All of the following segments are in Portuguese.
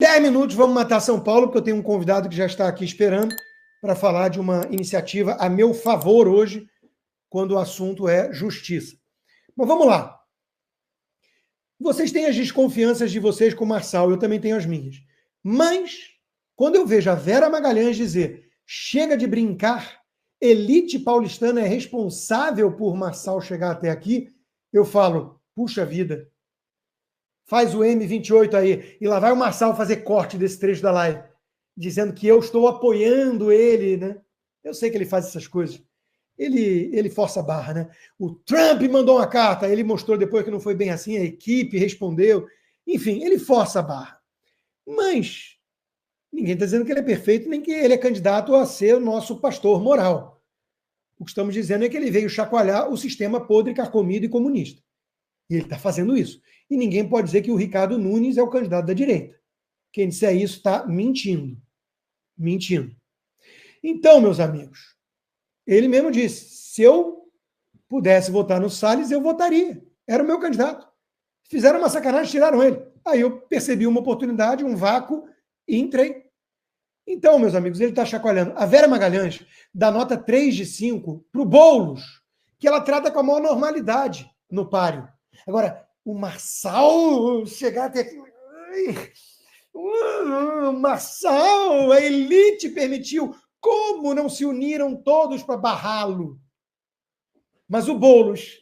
10 minutos, vamos matar São Paulo, porque eu tenho um convidado que já está aqui esperando para falar de uma iniciativa a meu favor hoje, quando o assunto é justiça. Mas vamos lá. Vocês têm as desconfianças de vocês com o Marçal, eu também tenho as minhas. Mas, quando eu vejo a Vera Magalhães dizer chega de brincar, elite paulistana é responsável por Marçal chegar até aqui, eu falo, puxa vida, faz o M28 aí, e lá vai o Marçal fazer corte desse trecho da live, dizendo que eu estou apoiando ele, né? Eu sei que ele faz essas coisas. Ele força a barra, né? O Trump mandou uma carta, ele mostrou depois que não foi bem assim, a equipe respondeu. Enfim, ele força a barra. Mas ninguém está dizendo que ele é perfeito, nem que ele é candidato a ser o nosso pastor moral. O que estamos dizendo é que ele veio chacoalhar o sistema podre, carcomido e comunista. E ele está fazendo isso. E ninguém pode dizer que o Ricardo Nunes é o candidato da direita. Quem disser isso está mentindo. Mentindo. Então, meus amigos, ele mesmo disse, se eu pudesse votar no Salles, eu votaria. Era o meu candidato. Fizeram uma sacanagem, tiraram ele. Aí eu percebi uma oportunidade, um vácuo, e entrei. Então, meus amigos, ele está chacoalhando. A Vera Magalhães dá nota 3 de 5 para o Boulos, que ela trata com a maior normalidade no páreo. Agora, o Marçal chegar até aqui... Marçal, a elite permitiu. Como não se uniram todos para barrá-lo? Mas o Boulos,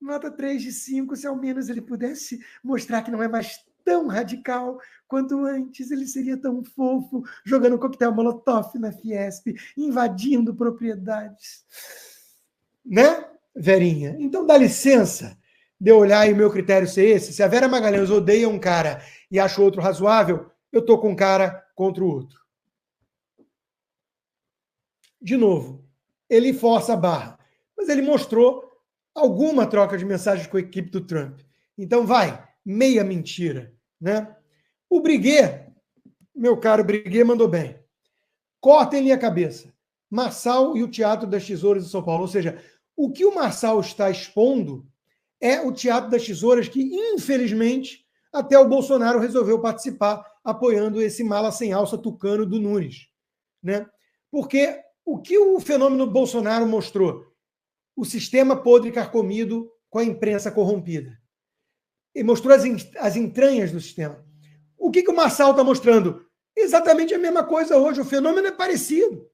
nota 3 de 5, se ao menos ele pudesse mostrar que não é mais tão radical quanto antes, ele seria tão fofo, jogando coquetel Molotov na Fiesp, invadindo propriedades. Né, Verinha? Então dá licença de eu olhar e o meu critério ser esse. Se a Vera Magalhães odeia um cara e acha outro razoável, eu estou com um cara contra o outro. De novo, ele força a barra, mas ele mostrou alguma troca de mensagens com a equipe do Trump. Então vai, meia mentira, né? O Briguet, meu caro Briguet, mandou bem. Cortem-lhe a cabeça. Marçal e o Teatro das Tesouras de São Paulo. Ou seja, o que o Marçal está expondo é o Teatro das Tesouras que, infelizmente, até o Bolsonaro resolveu participar, apoiando esse mala sem alça tucano do Nunes. Né? Porque o que o fenômeno Bolsonaro mostrou? O sistema podre carcomido com a imprensa corrompida. Ele mostrou as entranhas do sistema. O que o Marçal está mostrando? Exatamente a mesma coisa hoje. O fenômeno é parecido.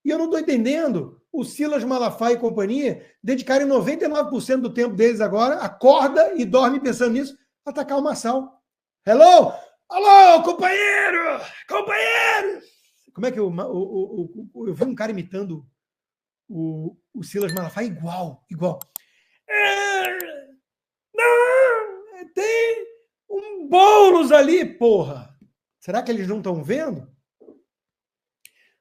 E eu não estou entendendo o Silas Malafaia e companhia dedicarem 99% do tempo deles agora, acorda e dorme pensando nisso, atacar o Marçal. Hello? Alô, companheiro! Companheiro! Como é que eu vi um cara imitando o Silas Malafaia igual. Não, tem um Boulos ali, porra. Será que eles não estão vendo?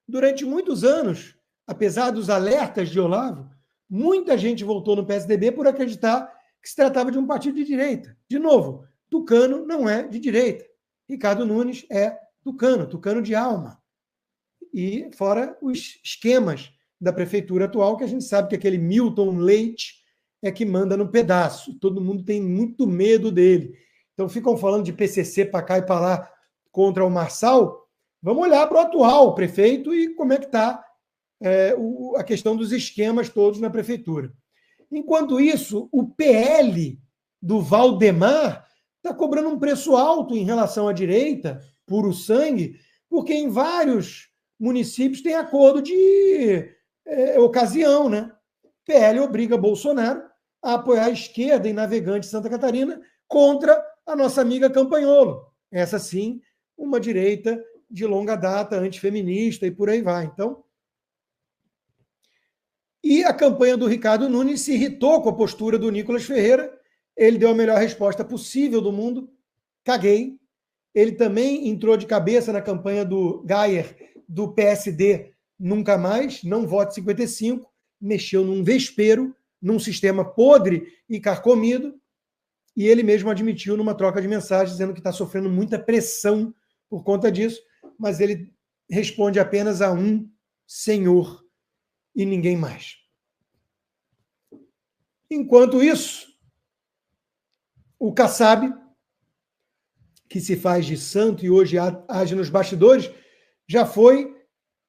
Durante muitos anos, apesar dos alertas de Olavo, muita gente voltou no PSDB por acreditar que se tratava de um partido de direita. De novo, tucano não é de direita. Ricardo Nunes é tucano de alma. E fora os esquemas da prefeitura atual, que a gente sabe que aquele Milton Leite é que manda no pedaço. Todo mundo tem muito medo dele. Então ficam falando de PCC para cá e para lá contra o Marçal. Vamos olhar para o atual prefeito e como é que está a questão dos esquemas todos na prefeitura. Enquanto isso, o PL do Valdemar está cobrando um preço alto em relação à direita, puro sangue, porque em vários municípios tem acordo de ocasião, né? PL obriga Bolsonaro a apoiar a esquerda em Navegante, Santa Catarina, contra a nossa amiga Campanholo. Essa sim, uma direita de longa data, antifeminista e por aí vai. Então, e a campanha do Ricardo Nunes se irritou com a postura do Nicolas Ferreira. Ele deu a melhor resposta possível do mundo. Caguei. Ele também entrou de cabeça na campanha do Gayer, do PSD, nunca mais, não vote 55, mexeu num vespeiro, num sistema podre e carcomido, e ele mesmo admitiu numa troca de mensagens, dizendo que está sofrendo muita pressão por conta disso, mas ele responde apenas a um senhor e ninguém mais. Enquanto isso, o Kassab que se faz de santo e hoje age nos bastidores, já foi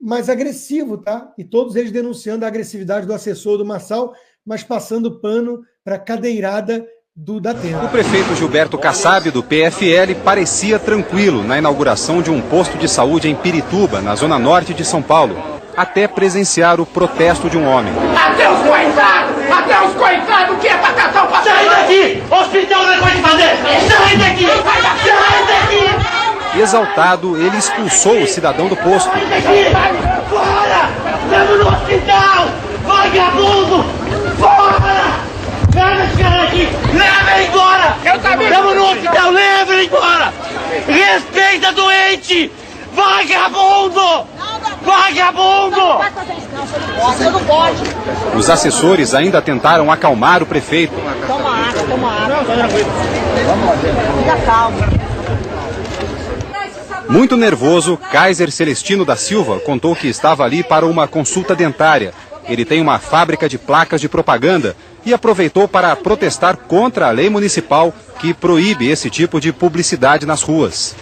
mais agressivo, tá? E todos eles denunciando a agressividade do assessor do Marçal, mas passando pano para a cadeirada do Datena. O prefeito Gilberto Kassab, do PFL, parecia tranquilo na inauguração de um posto de saúde em Pirituba, na zona norte de São Paulo, até presenciar o protesto de um homem. Até os coitados que é pra catar o passarinho! Sai daqui! Hospital não é coisa de fazer! Sai daqui! Sai daqui! Exaltado, ele expulsou o cidadão do posto. Sai daqui! Fora! Estamos no hospital! Vagabundo! Fora! Leva esse cara aqui! Leva ele embora! Estamos no hospital! Leva ele embora! Respeita doente! Vagabundo! Vagabundo! Não vai fazer isso não, você não pode. Os assessores ainda tentaram acalmar o prefeito. Toma água. Fica calmo. Muito nervoso, Kaiser Celestino da Silva contou que estava ali para uma consulta dentária. Ele tem uma fábrica de placas de propaganda e aproveitou para protestar contra a lei municipal que proíbe esse tipo de publicidade nas ruas.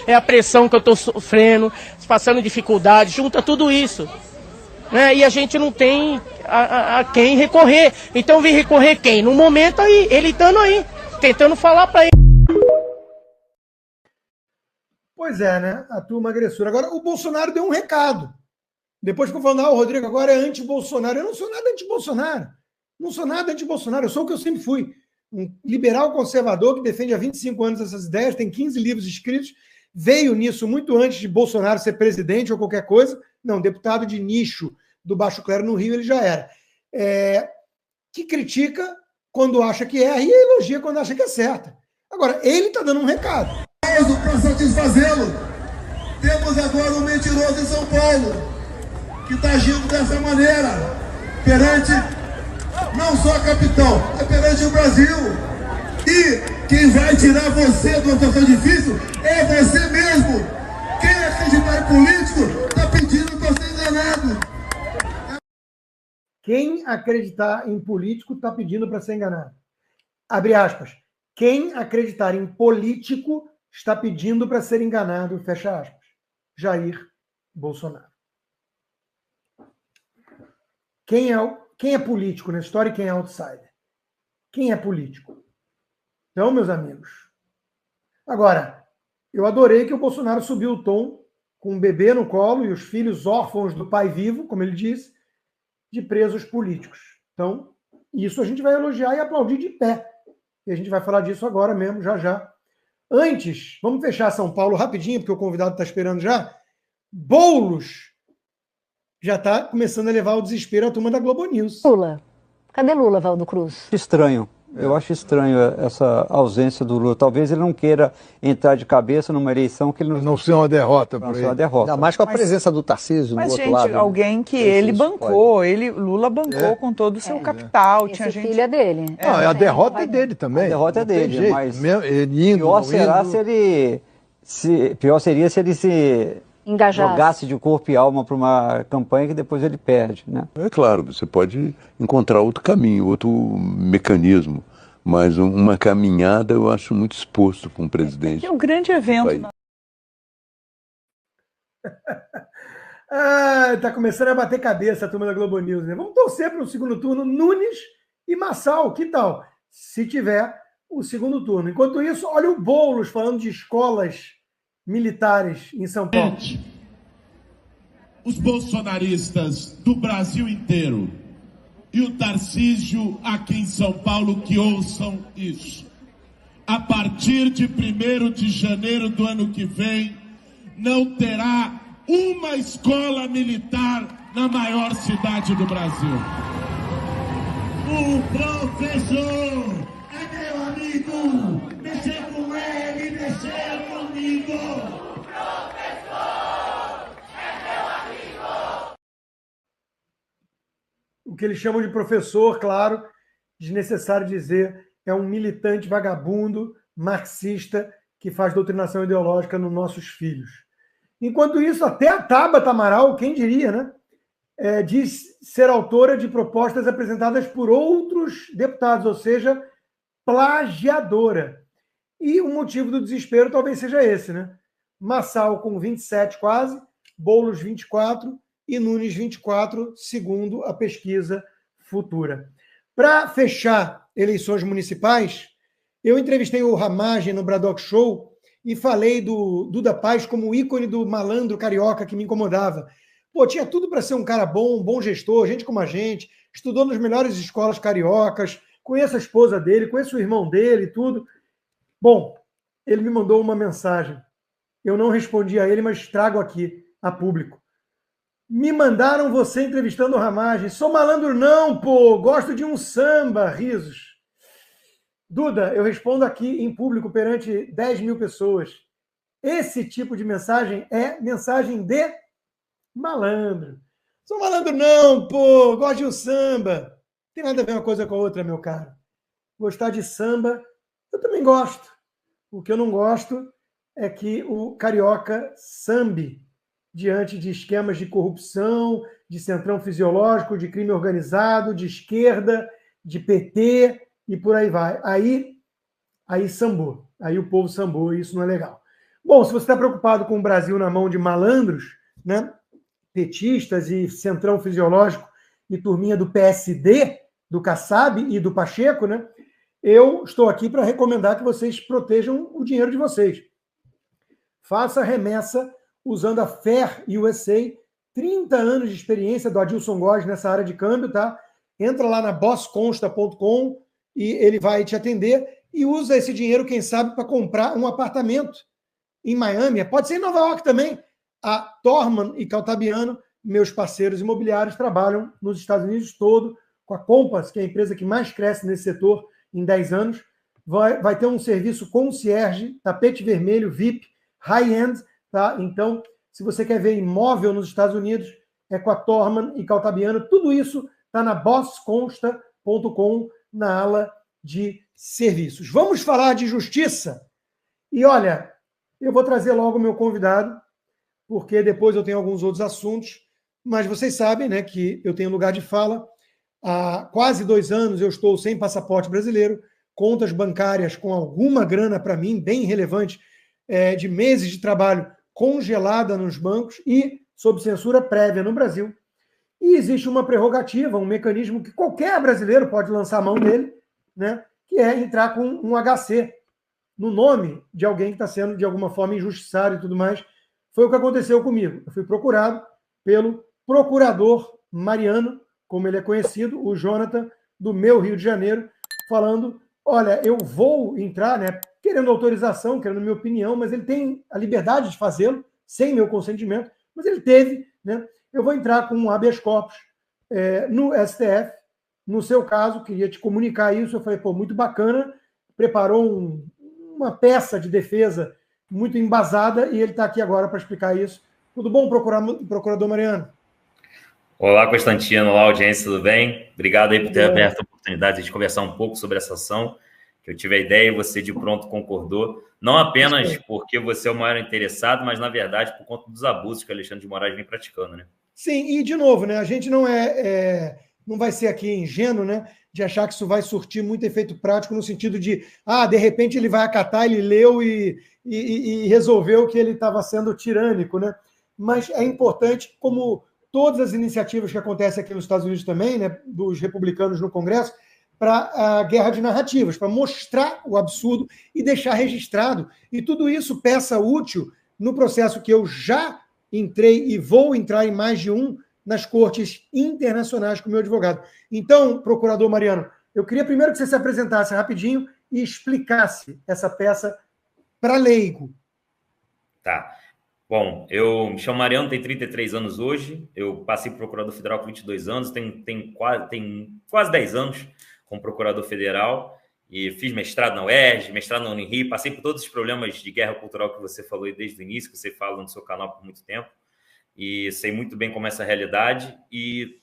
É a pressão que eu estou sofrendo, passando dificuldade, junta tudo isso. Né? E a gente não tem a quem recorrer. Então vem recorrer quem? No momento aí, ele estando aí, tentando falar para ele. Pois é, né? A turma agressora. Agora, o Bolsonaro deu um recado. Depois que eu falando, o Rodrigo agora é anti-Bolsonaro. Eu não sou nada anti-Bolsonaro. Não sou nada anti-Bolsonaro. Eu sou o que eu sempre fui. Um liberal conservador que defende há 25 anos essas ideias, tem 15 livros escritos, veio nisso muito antes de Bolsonaro ser presidente ou qualquer coisa. Não, deputado de nicho do Baixo Clero no Rio ele já era. Que critica quando acha que erra e elogia quando acha que é certa. Agora, ele está dando um recado. Para satisfazê-lo, temos agora um mentiroso em São Paulo, que está agindo dessa maneira, perante não só a capital, mas perante o Brasil. E quem vai tirar você de uma situação difícil é você mesmo. Quem acreditar em político está pedindo para ser enganado. Quem acreditar em político está pedindo para ser enganado. Abre aspas. Quem acreditar em político está pedindo para ser enganado, fecha aspas. Jair Bolsonaro. Quem é político nessa história e quem é outsider? Quem é político? Então, meus amigos. Agora, eu adorei que o Bolsonaro subiu o tom com um bebê no colo e os filhos órfãos do pai vivo, como ele disse, de presos políticos. Então, isso a gente vai elogiar e aplaudir de pé. E a gente vai falar disso agora mesmo, já já. Antes, vamos fechar São Paulo rapidinho, porque o convidado está esperando já. Boulos já está começando a levar o desespero à turma da Globo News. Lula. Cadê Lula, Valdo Cruz? Estranho. Eu acho estranho essa ausência do Lula. Talvez ele não queira entrar de cabeça numa eleição que ele não seja uma derrota para ele. Ainda mais com a presença do Tarcísio do outro lado. Mas, gente, alguém que ele bancou, Lula bancou com todo o seu capital. Tinha gente... filho é dele. Não, a derrota é dele também. A derrota é dele, mas pior será pior seria se ele se jogasse de corpo e alma para uma campanha que depois ele perde, né? É claro, você pode encontrar outro caminho, outro mecanismo, mas uma caminhada eu acho muito exposto para um presidente. É um grande evento. Tá começando a bater cabeça a turma da Globo News, né? Vamos torcer para o segundo turno Nunes e Marçal, que tal? Se tiver o segundo turno. Enquanto isso, olha o Boulos falando de escolas militares em São Paulo. Os bolsonaristas do Brasil inteiro e o Tarcísio aqui em São Paulo que ouçam isso. A partir de 1º de janeiro do ano que vem, não terá uma escola militar na maior cidade do Brasil. O professor é meu amigo, mexer com ele, mexer comigo. O professor é meu amigo. O que eles chamam de professor, claro, desnecessário dizer, é um militante vagabundo, marxista, que faz doutrinação ideológica nos nossos filhos. Enquanto isso, até a Tabata Amaral, quem diria, né? Diz ser autora de propostas apresentadas por outros deputados, ou seja, plagiadora. E o motivo do desespero talvez seja esse, né? Massal com 27 quase, Boulos 24 e Nunes 24, segundo a pesquisa Futura. Para fechar eleições municipais, eu entrevistei o Ramagem no Braddock Show e falei do Duda Paz como ícone do malandro carioca que me incomodava. Pô, tinha tudo para ser um cara bom, um bom gestor, gente como a gente, estudou nas melhores escolas cariocas, conheço a esposa dele, conheço o irmão dele e tudo. Bom, ele me mandou uma mensagem. Eu não respondi a ele, mas trago aqui a público. Me mandaram você entrevistando o Ramagem. Sou malandro não, pô. Gosto de um samba. Risos. Duda, eu respondo aqui em público perante 10 mil pessoas. Esse tipo de mensagem é mensagem de malandro. Sou malandro não, pô. Gosto de um samba. Não tem nada a ver uma coisa com a outra, meu caro. Gostar de samba, eu também gosto. O que eu não gosto é que o carioca sambe diante de esquemas de corrupção, de centrão fisiológico, de crime organizado, de esquerda, de PT e por aí vai. Aí sambou. Aí o povo sambou e isso não é legal. Bom, se você está preocupado com o Brasil na mão de malandros, né, petistas e centrão fisiológico e turminha do PSD, do Kassab e do Pacheco, né, eu estou aqui para recomendar que vocês protejam o dinheiro de vocês. Faça remessa usando a Fair USA, 30 anos de experiência do Adilson Góes nessa área de câmbio, tá? Entra lá na bossconsta.com e ele vai te atender e usa esse dinheiro, quem sabe, para comprar um apartamento em Miami. Pode ser em Nova York também. A Torman e Caltabiano, meus parceiros imobiliários, trabalham nos Estados Unidos todo, com a Compass, que é a empresa que mais cresce nesse setor em 10 anos. Vai ter um serviço concierge, tapete vermelho, VIP, high-end, tá? Então, se você quer ver imóvel nos Estados Unidos, é com a Torman e Caltabiano. Tudo isso está na bossconsta.com, na ala de serviços. Vamos falar de justiça? E olha, eu vou trazer logo o meu convidado, porque depois eu tenho alguns outros assuntos, mas vocês sabem, né, que eu tenho lugar de fala. Há quase 2 anos eu estou sem passaporte brasileiro, contas bancárias com alguma grana para mim, bem relevante, de meses de trabalho congelada nos bancos e sob censura prévia no Brasil. E existe uma prerrogativa, um mecanismo que qualquer brasileiro pode lançar a mão dele, né, que é entrar com um HC no nome de alguém que está sendo, de alguma forma, injustiçado e tudo mais. Foi o que aconteceu comigo. Eu fui procurado pelo procurador Mariano, como ele é conhecido, o Jonathan, do meu Rio de Janeiro, falando, olha, eu vou entrar, né, querendo autorização, querendo minha opinião, mas ele tem a liberdade de fazê-lo, sem meu consentimento, mas ele teve, né, eu vou entrar com um habeas corpus no STF, no seu caso, queria te comunicar isso, eu falei, pô, muito bacana, preparou uma peça de defesa muito embasada e ele está aqui agora para explicar isso. Tudo bom, procurador Mariano? Olá, Constantino, olá, audiência, tudo bem? Obrigado aí por ter aberto a oportunidade de conversar um pouco sobre essa ação, que eu tive a ideia e você de pronto concordou, não apenas porque você é o maior interessado, mas, na verdade, por conta dos abusos que o Alexandre de Moraes vem praticando, né? Sim, e, de novo, né, a gente não não vai ser aqui ingênuo, né, de achar que isso vai surtir muito efeito prático no sentido de, de repente ele vai acatar, ele leu e resolveu que ele estava sendo tirânico, né? Mas é importante, como todas as iniciativas que acontecem aqui nos Estados Unidos também, né, dos republicanos no Congresso, para a guerra de narrativas, para mostrar o absurdo e deixar registrado. E tudo isso peça útil no processo que eu já entrei e vou entrar em mais de um nas cortes internacionais com o meu advogado. Então, procurador Mariano, eu queria primeiro que você se apresentasse rapidinho e explicasse essa peça para leigo. Tá. Bom, eu me chamo Mariano, tenho 33 anos hoje, eu passei por procurador federal com 22 anos, tenho quase 10 anos como procurador federal e fiz mestrado na UERJ, mestrado na Unirio, passei por todos os problemas de guerra cultural que você falou desde o início, que você fala no seu canal por muito tempo, e sei muito bem como é essa realidade e,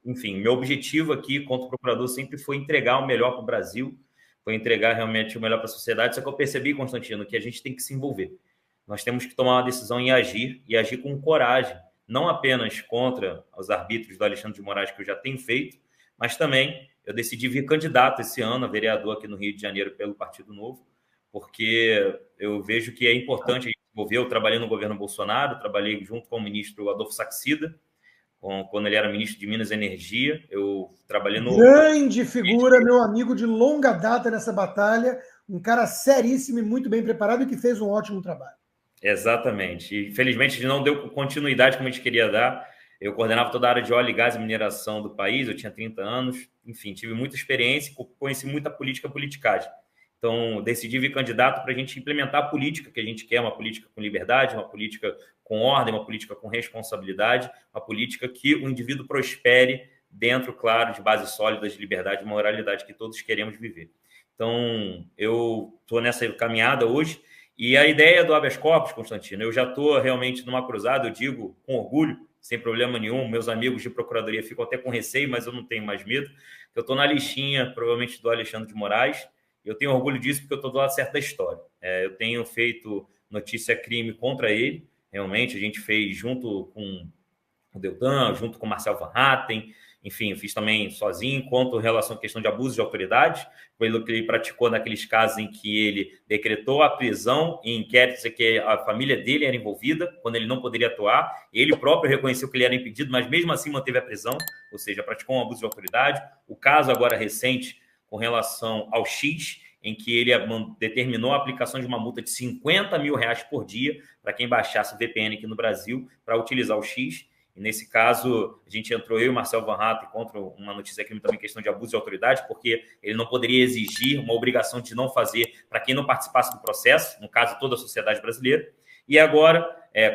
enfim, meu objetivo aqui, enquanto procurador, sempre foi entregar o melhor para o Brasil, foi entregar realmente o melhor para a sociedade, só que eu percebi, Constantino, que a gente tem que se envolver. Nós temos que tomar uma decisão e agir com coragem, não apenas contra os arbítrios do Alexandre de Moraes, que eu já tenho feito, mas também eu decidi vir candidato esse ano a vereador aqui no Rio de Janeiro pelo Partido Novo, porque eu vejo que é importante a gente envolver. Eu trabalhei no governo Bolsonaro, trabalhei junto com o ministro Adolfo Saxida, quando ele era ministro de Minas e Energia. Eu trabalhei no... Grande figura, meu amigo de longa data nessa batalha, um cara seríssimo e muito bem preparado e que fez um ótimo trabalho. Exatamente. E, infelizmente, a gente não deu continuidade como a gente queria dar. Eu coordenava toda a área de óleo, gás e mineração do país, eu tinha 30 anos, enfim, tive muita experiência, conheci muita politicagem. Então, decidi vir candidato para a gente implementar a política que a gente quer, uma política com liberdade, uma política com ordem, uma política com responsabilidade, uma política que o indivíduo prospere dentro, claro, de bases sólidas de liberdade e moralidade que todos queremos viver. Então, eu estou nessa caminhada hoje, e a ideia do habeas corpus, Constantino, eu já estou realmente numa cruzada, eu digo com orgulho, sem problema nenhum, meus amigos de procuradoria ficam até com receio, mas eu não tenho mais medo. Eu estou na listinha, provavelmente, do Alexandre de Moraes. Eu tenho orgulho disso porque eu estou do lado certo da história. Eu tenho feito notícia-crime contra ele, realmente. A gente fez junto com o Deltan, junto com o Marcel Van Hatten, enfim, eu fiz também sozinho, quanto em relação à questão de abuso de autoridade, pelo que ele praticou naqueles casos em que ele decretou a prisão em inquéritos em que a família dele era envolvida, quando ele não poderia atuar. Ele próprio reconheceu que ele era impedido, mas mesmo assim manteve a prisão, ou seja, praticou um abuso de autoridade. O caso agora recente com relação ao X, em que ele determinou a aplicação de uma multa de R$50 mil por dia para quem baixasse o VPN aqui no Brasil para utilizar o X. E nesse caso, a gente entrou, eu e o Marcel Van Hatten, contra uma notícia crime também, questão de abuso de autoridade, porque ele não poderia exigir uma obrigação de não fazer para quem não participasse do processo, no caso, toda a sociedade brasileira. E agora,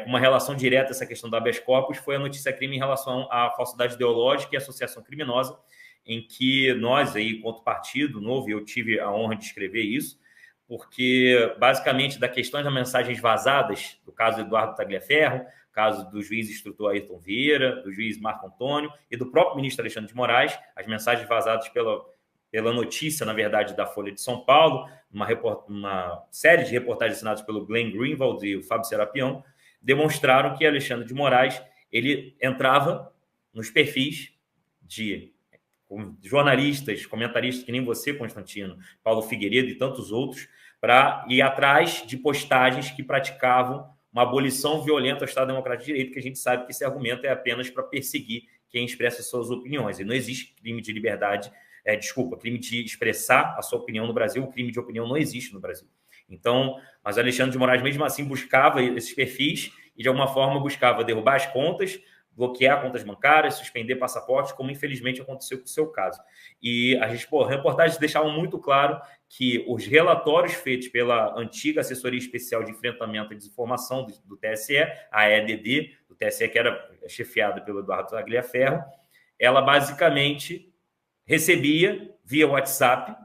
com uma relação direta a essa questão do habeas corpus, foi a notícia crime em relação à falsidade ideológica e associação criminosa, em que nós, aí, enquanto partido novo, eu tive a honra de escrever isso, porque, basicamente, da questão das mensagens vazadas, do caso do Eduardo Tagliaferro, caso do juiz instrutor Ayrton Vieira, do juiz Marco Antônio e do próprio ministro Alexandre de Moraes, as mensagens vazadas pela notícia, na verdade, da Folha de São Paulo, uma série de reportagens assinadas pelo Glenn Greenwald e o Fábio Serapião, demonstraram que Alexandre de Moraes ele entrava nos perfis de jornalistas, comentaristas que nem você, Constantino, Paulo Figueiredo e tantos outros, para ir atrás de postagens que praticavam uma abolição violenta ao Estado Democrático de Direito, que a gente sabe que esse argumento é apenas para perseguir quem expressa suas opiniões. E não existe crime de liberdade, crime de expressar a sua opinião no Brasil. O crime de opinião não existe no Brasil. Então, mas Alexandre de Moraes, mesmo assim, buscava esses perfis e, de alguma forma, buscava derrubar as contas, bloquear contas bancárias, suspender passaportes, como infelizmente aconteceu com o seu caso. E as reportagens deixavam muito claro que os relatórios feitos pela antiga Assessoria Especial de Enfrentamento à Desinformação do TSE, a EDD, do TSE, que era chefiada pelo Eduardo Tagliaferro, ela basicamente recebia via WhatsApp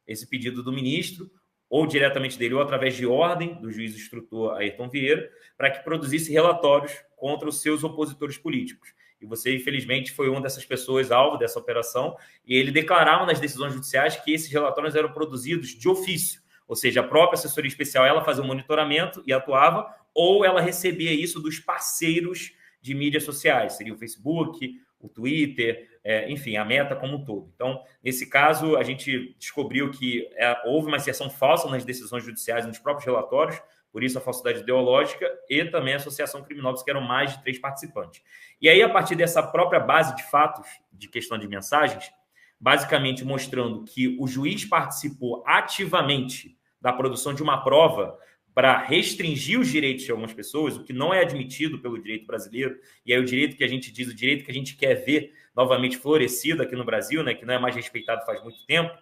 esse pedido do ministro, ou diretamente dele, ou através de ordem do juiz instrutor Ayrton Vieira, para que produzisse relatórios contra os seus opositores políticos. E você, infelizmente, foi uma dessas pessoas alvo dessa operação, e ele declarava nas decisões judiciais que esses relatórios eram produzidos de ofício, ou seja, a própria assessoria especial ela fazia o monitoramento e atuava, ou ela recebia isso dos parceiros de mídias sociais, seria o Facebook, o Twitter, enfim, a Meta como um todo. Então, nesse caso, a gente descobriu que houve uma inserção falsa nas decisões judiciais, nos próprios relatórios, por isso a falsidade ideológica e também a associação criminosa, que eram mais de 3 participantes. E aí, a partir dessa própria base de fatos, de questão de mensagens, basicamente mostrando que o juiz participou ativamente da produção de uma prova para restringir os direitos de algumas pessoas, o que não é admitido pelo direito brasileiro, e aí o direito que a gente diz, o direito que a gente quer ver novamente florescido aqui no Brasil, né, que não é mais respeitado faz muito tempo,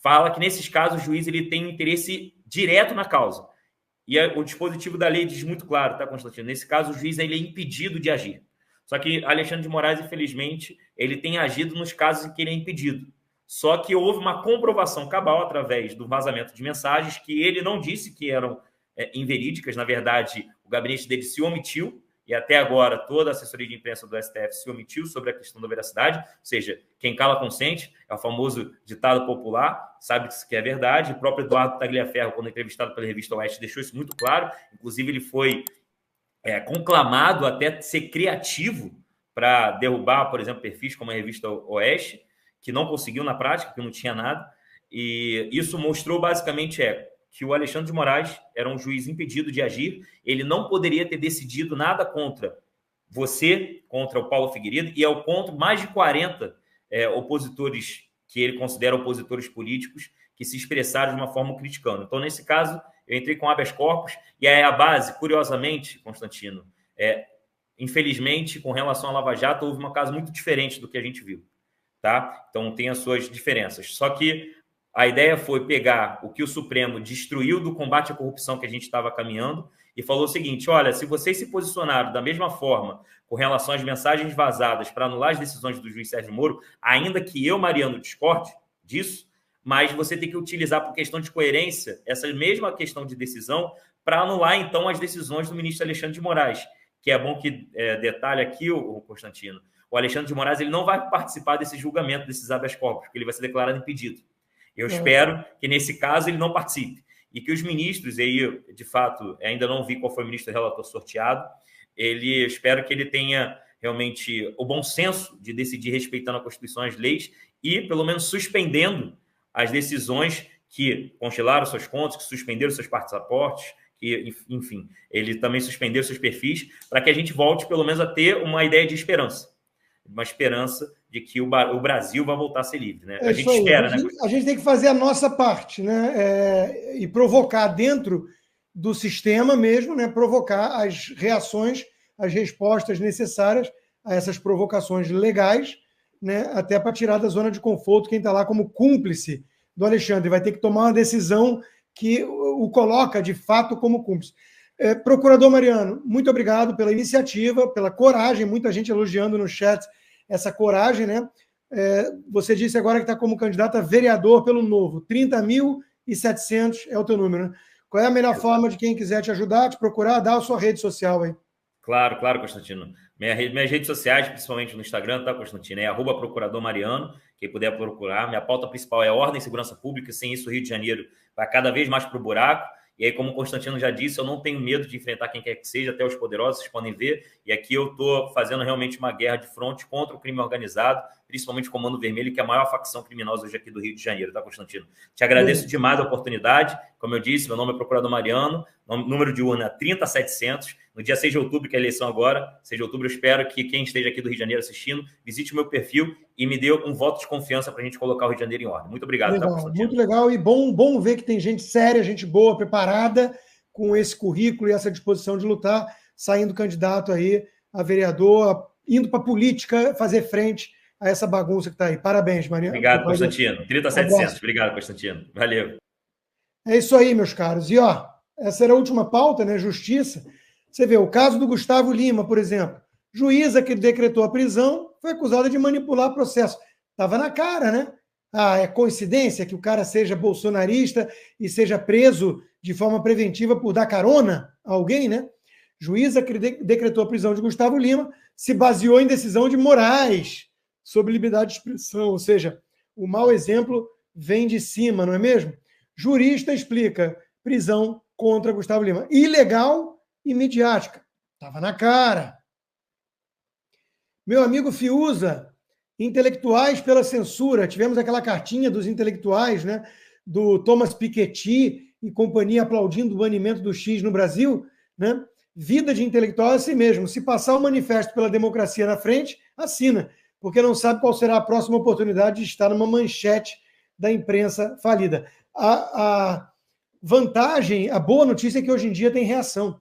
fala que nesses casos o juiz ele tem um interesse direto na causa. E o dispositivo da lei diz muito claro, tá, Constantino? Nesse caso, o juiz ele é impedido de agir. Só que Alexandre de Moraes, infelizmente, ele tem agido nos casos em que ele é impedido. Só que houve uma comprovação cabal através do vazamento de mensagens que ele não disse que eram inverídicas. Na verdade, o gabinete dele se omitiu, e até agora toda a assessoria de imprensa do STF se omitiu sobre a questão da veracidade, ou seja, quem cala consente, é o famoso ditado popular, sabe que é verdade. O próprio Eduardo Tagliaferro, quando entrevistado pela revista Oeste, deixou isso muito claro. Inclusive, ele foi conclamado até ser criativo para derrubar, por exemplo, perfis como a revista Oeste, que não conseguiu na prática, que não tinha nada. E isso mostrou basicamente que o Alexandre de Moraes era um juiz impedido de agir, ele não poderia ter decidido nada contra você, contra o Paulo Figueiredo, e contra mais de 40 opositores que ele considera opositores políticos que se expressaram de uma forma criticando. Então, nesse caso, eu entrei com habeas corpus, e aí a base, curiosamente, Constantino, infelizmente, com relação à Lava Jato, houve um caso muito diferente do que a gente viu. Tá? Então, tem as suas diferenças. Só que a ideia foi pegar o que o Supremo destruiu do combate à corrupção que a gente estava caminhando e falou o seguinte: olha, se vocês se posicionaram da mesma forma com relação às mensagens vazadas para anular as decisões do juiz Sérgio Moro, ainda que eu, Mariano, discorde disso, mas você tem que utilizar, por questão de coerência, essa mesma questão de decisão para anular, então, as decisões do ministro Alexandre de Moraes, que é bom que detalhe aqui, o Constantino, o Alexandre de Moraes ele não vai participar desse julgamento, desses habeas corpus, porque ele vai ser declarado impedido. Eu espero que, nesse caso, ele não participe. E que os ministros, e aí, de fato, ainda não vi qual foi o ministro relator sorteado, espero que ele tenha realmente o bom senso de decidir respeitando a Constituição e as leis e, pelo menos, suspendendo as decisões que congelaram suas contas, que suspenderam seus passaportes, que, enfim, ele também suspendeu seus perfis, para que a gente volte, pelo menos, a ter uma ideia de esperança. Uma esperança de que o Brasil vai voltar a ser livre. Né? A gente espera, né? A gente tem que fazer a nossa parte, né? E provocar dentro do sistema mesmo, né? Provocar as reações, as respostas necessárias a essas provocações legais, né? Até para tirar da zona de conforto quem está lá como cúmplice do Alexandre. Vai ter que tomar uma decisão que o coloca, de fato, como cúmplice. Procurador Mariano, muito obrigado pela iniciativa, pela coragem, muita gente elogiando no chat essa coragem, né? Você disse agora que está como candidato a vereador pelo Novo, 30.700 é o teu número, né? Qual é a melhor forma de quem quiser te ajudar, te procurar, dá a sua rede social aí. Claro, Constantino. Minhas redes sociais, principalmente no Instagram, tá, Constantino? É @procurador Mariano, quem puder procurar. Minha pauta principal é ordem e segurança pública, sem isso o Rio de Janeiro vai cada vez mais para o buraco. E aí, como o Constantino já disse, eu não tenho medo de enfrentar quem quer que seja, até os poderosos, vocês podem ver. E aqui eu estou fazendo realmente uma guerra de fronte contra o crime organizado, principalmente o Comando Vermelho, que é a maior facção criminosa hoje aqui do Rio de Janeiro, tá, Constantino? Te agradeço demais a oportunidade. Como eu disse, meu nome é Procurador Mariano, número de urna 30700. No dia 6 de outubro, que é a eleição agora, 6 de outubro, eu espero que quem esteja aqui do Rio de Janeiro assistindo, visite o meu perfil e me dê um voto de confiança para a gente colocar o Rio de Janeiro em ordem. Muito obrigado. Legal, tá, Constantino? Muito legal e bom ver que tem gente séria, gente boa, preparada, com esse currículo e essa disposição de lutar, saindo candidato aí a vereador, indo para a política, fazer frente a essa bagunça que está aí. Parabéns, Mariano. Obrigado, Constantino. 30700. Obrigado, Constantino. Valeu. É isso aí, meus caros. E, essa era a última pauta, né? Justiça. Você vê, o caso do Gustavo Lima, por exemplo. Juíza que decretou a prisão foi acusada de manipular processo. Estava na cara, né? É coincidência que o cara seja bolsonarista e seja preso de forma preventiva por dar carona a alguém, né? Juíza que decretou a prisão de Gustavo Lima se baseou em decisão de Moraes sobre liberdade de expressão, ou seja, o mau exemplo vem de cima, não é mesmo? Jurista explica prisão contra Gustavo Lima. Ilegal e midiática. Estava na cara. Meu amigo Fiuza, intelectuais pela censura. Tivemos aquela cartinha dos intelectuais, né? Do Thomas Piketty e companhia aplaudindo o banimento do X no Brasil, né? Vida de intelectual é assim mesmo. Se passar o manifesto pela democracia na frente, assina, porque não sabe qual será a próxima oportunidade de estar numa manchete da imprensa falida. A vantagem, a boa notícia é que hoje em dia tem reação.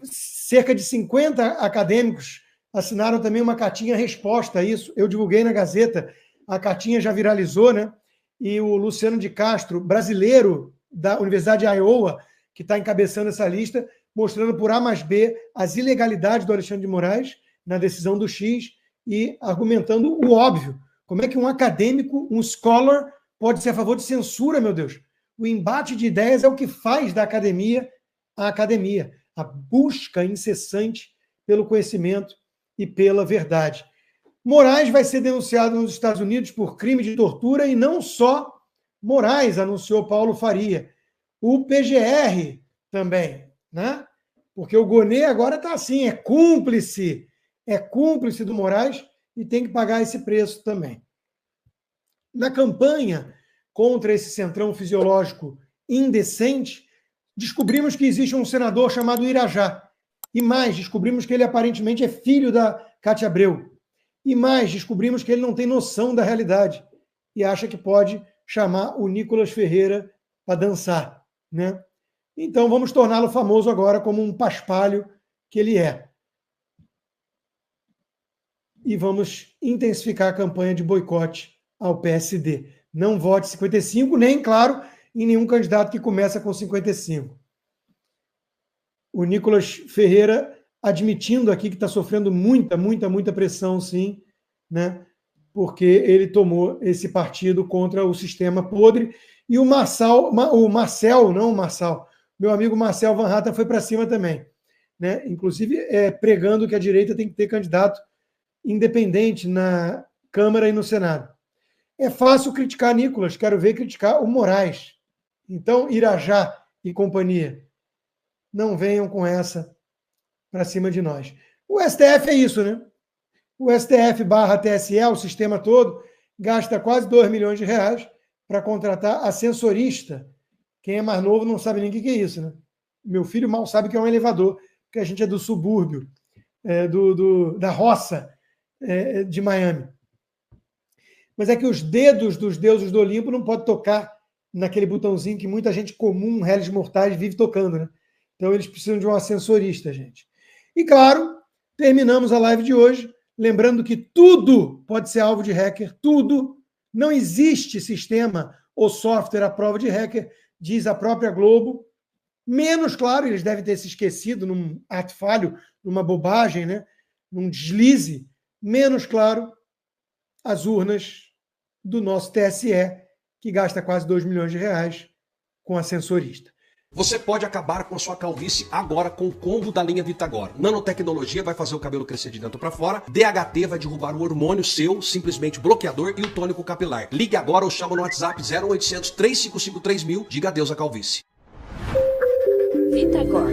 Cerca de 50 acadêmicos assinaram também uma cartinha resposta a isso. Eu divulguei na Gazeta, a cartinha já viralizou, né? E o Luciano de Castro, brasileiro da Universidade de Iowa, que está encabeçando essa lista, mostrando por A mais B as ilegalidades do Alexandre de Moraes na decisão do X e argumentando o óbvio. Como é que um acadêmico, um scholar, pode ser a favor de censura, meu Deus? O embate de ideias é o que faz da academia a academia, a busca incessante pelo conhecimento e pela verdade. Moraes vai ser denunciado nos Estados Unidos por crime de tortura e não só Moraes, anunciou Paulo Faria. O PGR também, né? Porque o Gonê agora está assim, é cúmplice do Moraes e tem que pagar esse preço também. Na campanha contra esse centrão fisiológico indecente, descobrimos que existe um senador chamado Irajá. E mais, descobrimos que ele aparentemente é filho da Cátia Abreu. E mais, descobrimos que ele não tem noção da realidade e acha que pode chamar o Nicolas Ferreira para dançar, né? Então vamos torná-lo famoso agora como um paspalho que ele é. E vamos intensificar a campanha de boicote ao PSD. Não vote 55, nem, claro, em nenhum candidato que começa com 55. O Nicolas Ferreira admitindo aqui que está sofrendo muita pressão, sim, né? Porque ele tomou esse partido contra o sistema podre. E o Marcel, meu amigo Marcel Van Hatten foi para cima também, né? Inclusive pregando que a direita tem que ter candidato independente na Câmara e no Senado. É fácil criticar Nicolas, quero ver criticar o Moraes. Então, Irajá e companhia, não venham com essa para cima de nós. O STF é isso, né? O STF/TSE, o sistema todo, gasta quase 2 milhões de reais para contratar ascensorista. Quem é mais novo não sabe nem o que é isso, né? Meu filho mal sabe que é um elevador, porque a gente é do subúrbio, da roça de Miami. Mas é que os dedos dos deuses do Olimpo não podem tocar naquele botãozinho que muita gente comum, réis mortais, vive tocando, né? Então eles precisam de um ascensorista, gente. E claro, terminamos a live de hoje, lembrando que tudo pode ser alvo de hacker, tudo. Não existe sistema ou software à prova de hacker, diz a própria Globo. Menos, claro, eles devem ter se esquecido num ato falho, numa bobagem, né? Num deslize. Menos, claro, as urnas do nosso TSE, que gasta quase 2 milhões de reais com ascensorista. Você pode acabar com a sua calvície agora com o combo da linha Vitagor. Nanotecnologia vai fazer o cabelo crescer de dentro para fora. DHT vai derrubar o hormônio seu, simplesmente bloqueador, e o tônico capilar. Ligue agora ou chama no WhatsApp 0800 355 3000. Diga adeus à calvície. Vitagor.